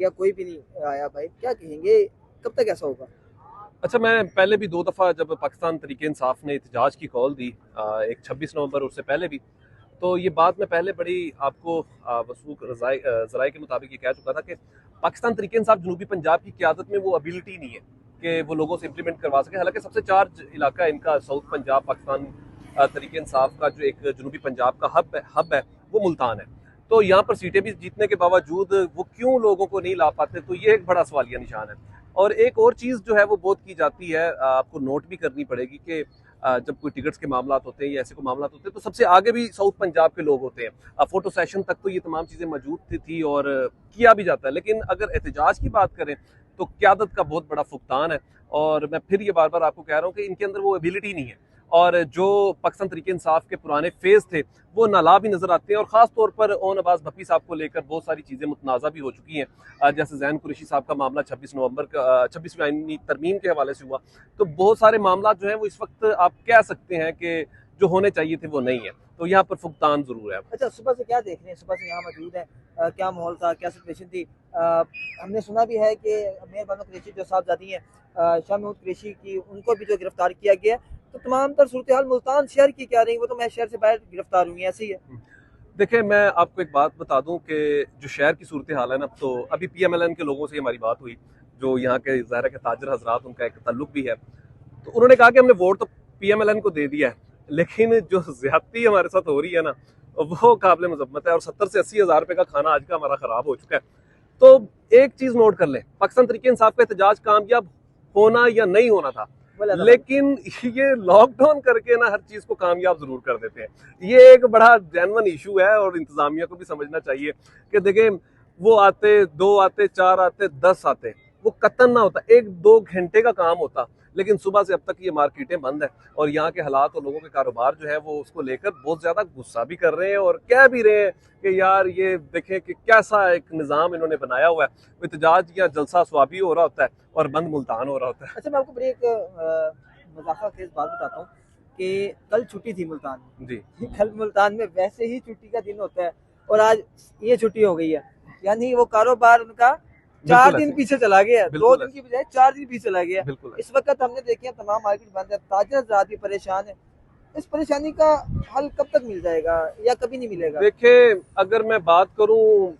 या कोई भी नहीं आया भाई, क्या कहेंगे, कब तक ऐसा होगा? अच्छा, मैं पहले भी 2 दफ़ा जब पाकिस्तान तरीके इंसाफ ने एहतजाज की कॉल दी, एक 26 नवंबर, उससे पहले भी, तो ये बात मैं पहले बड़ी आपको वसूख ज़राए के मुताबिक ये कह चुका था कि पाकिस्तान तरीके इंसाफ जनूबी पंजाब की क़यादत में वो एबिलिटी नहीं है कि वो लोगों से इम्प्लीमेंट करवा सके। हालांकि सबसे चार्ज इलाका है इनका साउथ पंजाब पाकिस्तान तरीके इंसाफ का जो एक जनूबी पंजाब का हब है वो मुल्तान है। तो यहाँ पर सीटें भी जीतने के बावजूद वो क्यों लोगों को नहीं ला पाते, तो ये एक बड़ा सवालिया निशान है। और एक और चीज़ जो है वो बहुत की जाती है, आपको नोट भी करनी पड़ेगी कि जब कोई टिकट्स के मामला होते हैं या ऐसे कोई मामला होते हैं तो सबसे आगे भी साउथ पंजाब के लोग होते हैं। फोटो सेशन तक तो ये तमाम चीज़ें मौजूद थी और किया भी जाता है। लेकिन अगर एहतजाज की बात करें तो क़यादत का बहुत बड़ा फुकदान है। और मैं फिर ये बार बार आपको कह रहा हूँ कि इनके अंदर वो एबिलिटी नहीं है। और जो पाकिस्तान तरीके इंसाफ के पुराने फेज थे वो नाला भी नजर आते हैं। और खास तौर पर ओन अब्बास भप्पी साहब को लेकर बहुत सारी चीज़ें मुतनाज़ा भी हो चुकी हैं। जैसे जैन कुरैशी साहब का मामला 26 नवंबर का 26वीं आईनी तरमीम के हवाले से हुआ। तो बहुत सारे मामला जो है वो इस वक्त आप कह सकते हैं कि जो होने चाहिए थे वो नहीं है। तो यहाँ पर फुकदान जरूर है। अच्छा, सुबह से क्या देख रहे हैं, सुबह से यहाँ मौजूद हैं, क्या माहौल था, क्या सिचुएशन थी? हमने सुना भी है कि मेयर बानो कुरैशी जो साहबजादी हैं, शाह महमूद कुरैशी की, उनको भी जो गिरफ्तार किया गया है। तो तमाम तर सूरत हाल मुल्तान शहर की क्या रही, वो तो मैं शहर से बाहर गिरफ्तार हुई है, ऐसी है? देखिए, मैं आपको एक बात बता दूं कि जो शहर की सूरत हाल है ना, तो अभी PMLN के लोगों से हमारी बात हुई, जो यहाँ के ज़ाहिर के ताजर हजरात, उनका एक ताल्लुक भी है। तो उन्होंने कहा कि हमने वोट तो PMLN को दे दिया है, लेकिन जो ज्यादती हमारे साथ हो रही है ना वो काबिल मजम्मत है। और 70 से 80 हज़ार रुपये का खाना आज का हमारा खराब हो चुका है। तो एक चीज नोट कर लें, पाकिस्तान तरीके इंसाफ का एहतजाज कामयाब होना या नहीं होना था, लेकिन ये लॉकडाउन करके ना हर चीज को कामयाब जरूर कर देते हैं। ये एक बड़ा जेन्युइन इशू है और इंतजामिया को भी समझना चाहिए कि देखें, वो आते, 2 आते, 4 आते, 10 आते, वो कतन ना होता, 1-2 घंटे का काम होता। लेकिन सुबह से अब तक ये मार्केटें बंद है और यहाँ के हालात और लोगों के कारोबार जो है वो उसको लेकर बहुत ज्यादा गुस्सा भी कर रहे हैं और कह भी रहे हैं कि यार ये देखें कि कैसा एक निज़ाम इन्होंने बनाया हुआ है। एहतजाज या जलसा स्वाबी हो रहा होता है और बंद मुल्तान हो रहा होता है। अच्छा, मैं आपको बड़ी एक मजाका खेज बात बताता हूँ कि कल छुट्टी थी मुल्तान में जी। कल मुल्तान में वैसे ही छुट्टी का दिन होता है और आज ये छुट्टी हो गई है, यानी वो कारोबार उनका 4 दिन पीछे चला गया, 2 दिन की बजाय 4 दिन पीछे चला गया। इस वक्त हमने देखे तमाम मार्केट बंद है, ताजर हज़रात भी परेशान है। इस परेशानी का हल कब तक मिल जाएगा या कभी नहीं मिलेगा? देखिए, अगर मैं बात करूं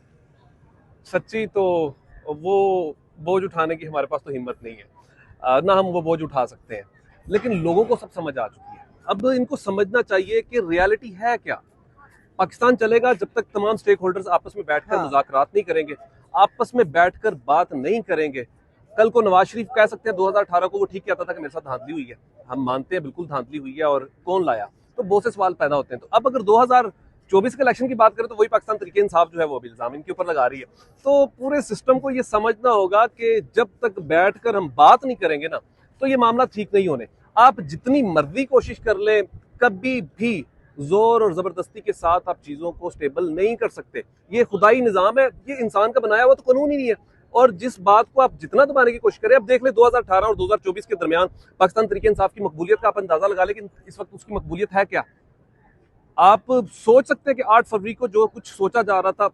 सच्ची, तो वो बोझ उठाने की हमारे पास तो हिम्मत नहीं है, ना हम वो बोझ उठा सकते हैं। लेकिन लोगों को सब समझ आ चुकी है। अब इनको समझना चाहिए कि रियलिटी है क्या। पाकिस्तान चलेगा जब तक तमाम स्टेक होल्डर्स आपस में बैठकर मुज़ाकरात नहीं करेंगे, आपस में बैठकर बात नहीं करेंगे। कल को नवाज शरीफ कह सकते हैं 2018 को वो ठीक कहता था कि मेरे साथ धांधली हुई है। हम मानते हैं बिल्कुल धांधली हुई है और कौन लाया, तो बहुत से सवाल पैदा होते हैं। तो अब अगर 2024 के इलेक्शन की बात करें तो वही पाकिस्तान तरीके इंसाफ जो है वो इल्जाम इनके ऊपर लगा रही है। तो पूरे सिस्टम को ये समझना होगा कि जब तक बैठकर हम बात नहीं करेंगे ना तो ये मामला ठीक नहीं होने। आप जितनी मर्जी कोशिश कर लें, कभी भी जोर और जबरदस्ती के साथ आप चीजों को स्टेबल नहीं कर सकते। ये खुदाई निजाम है, ये इंसान का बनाया हुआ तो कानून ही नहीं है। और जिस बात को आप जितना दबाने की कोशिश करें, अब देख ले 2018 और 2024 के दरमियान पाकिस्तान तरीके इंसाफ की मकबूलियत का आप अंदाजा लगा, लेकिन इस वक्त उसकी मकबूलियत है क्या? आप सोच सकते हैं कि 8 फरवरी को जो कुछ सोचा जा रहा था,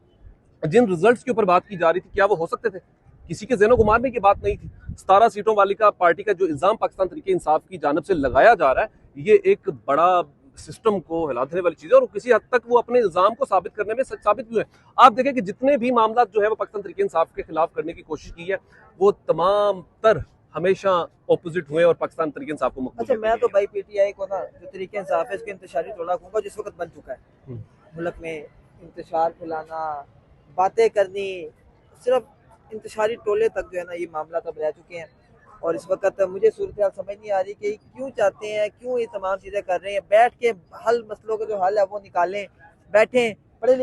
जिन रिजल्ट्स के ऊपर बात की जा रही थी, क्या वो हो सकते थे? किसी के ज़हन गुमान में की बात नहीं थी। 17 सीटों वाली का पार्टी का जो इल्जाम पाकिस्तान तरीके इंसाफ की जानिब से लगाया जा रहा है, ये एक बड़ा सिस्टम को हिला देने वाली चीज है और किसी हद तक वो अपने इल्जाम को साबित करने में साबित भी हुए। आप देखें कि जितने भी मामला जो है वो पाकिस्तान तरीके इंसाफ के खिलाफ करने की कोशिश की है, वो तमाम तर हमेशा ऑपोजिट हुए और पाकिस्तान तरीके इंसाफ को मकबूलियत। अच्छा, मैं तो भाई PTI को ना जो तरीके इंसाफ है इसके इंतशारी टोला कहूँगा, जिस वक्त बन चुका है मुल्क में। इंतशार फैलाना, बातें करनी, सिर्फ इंतशारी टोले तक जो है ना ये मामला तब रह चुके हैं। और इस वक्त मुझे सूरत हाल समझ नहीं आ रही कि क्यों चाहते हैं, क्यों ये तमाम चीज़ें कर रहे हैं। बैठ के हल मसलों का जो हल है वो निकालें, बैठें,